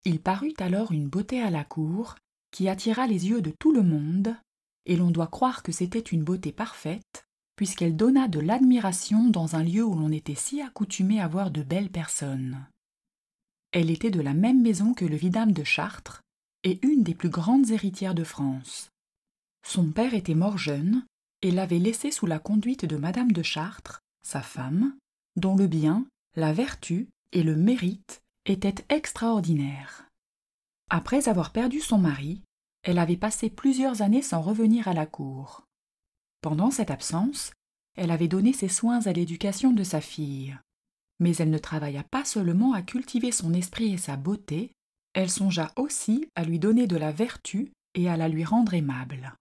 Il parut alors une beauté à la cour qui attira les yeux de tout le monde, et l'on doit croire que c'était une beauté parfaite, puisqu'elle donna de l'admiration dans un lieu où l'on était si accoutumé à voir de belles personnes. Elle était de la même maison que le vidame de Chartres, et une des plus grandes héritières de France. Son père était mort jeune, et l'avait laissée sous la conduite de madame de Chartres, sa femme, dont le bien, la vertu et le mérite étaient extraordinaires. Après avoir perdu son mari, elle avait passé plusieurs années sans revenir à la cour. Pendant cette absence, elle avait donné ses soins à l'éducation de sa fille. Mais elle ne travailla pas seulement à cultiver son esprit et sa beauté, elle songea aussi à lui donner de la vertu et à la lui rendre aimable.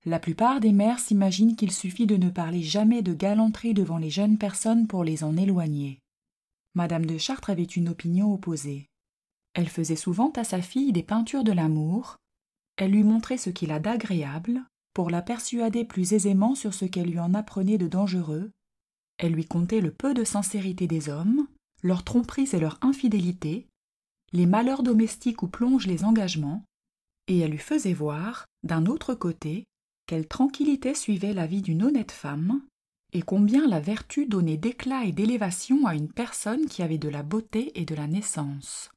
La plupart des mères s'imaginent qu'il suffit de ne parler jamais de galanterie devant les jeunes personnes pour les en éloigner. Madame de Chartres avait une opinion opposée. Elle faisait souvent à sa fille des peintures de l'amour, elle lui montrait ce qu'il a d'agréable, pour la persuader plus aisément sur ce qu'elle lui en apprenait de dangereux, elle lui contait le peu de sincérité des hommes, leurs tromperies et leur infidélité, les malheurs domestiques où plongent les engagements, et elle lui faisait voir, d'un autre côté, quelle tranquillité suivait la vie d'une honnête femme, et combien la vertu donnait d'éclat et d'élévation à une personne qui avait de la beauté et de la naissance.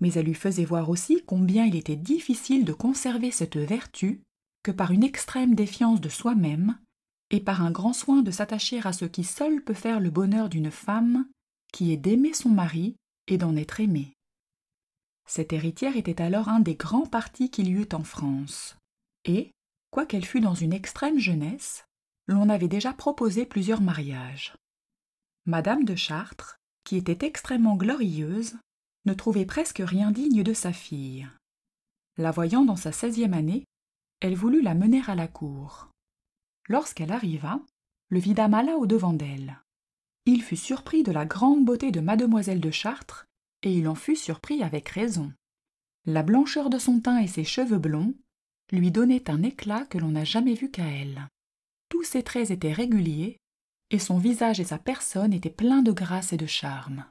Mais elle lui faisait voir aussi combien il était difficile de conserver cette vertu que par une extrême défiance de soi-même et par un grand soin de s'attacher à ce qui seul peut faire le bonheur d'une femme, qui est d'aimer son mari et d'en être aimée. Cette héritière était alors un des grands partis qu'il y eut en France, et, quoiqu'elle fût dans une extrême jeunesse, l'on avait déjà proposé plusieurs mariages. Madame de Chartres, qui était extrêmement glorieuse, ne trouvait presque rien digne de sa fille. La voyant dans sa 16e année, elle voulut la mener à la cour. Lorsqu'elle arriva, le vidame alla au-devant d'elle. Il fut surpris de la grande beauté de mademoiselle de Chartres, et il en fut surpris avec raison. La blancheur de son teint et ses cheveux blonds lui donnaient un éclat que l'on n'a jamais vu qu'à elle. Tous ses traits étaient réguliers, et son visage et sa personne étaient pleins de grâce et de charme.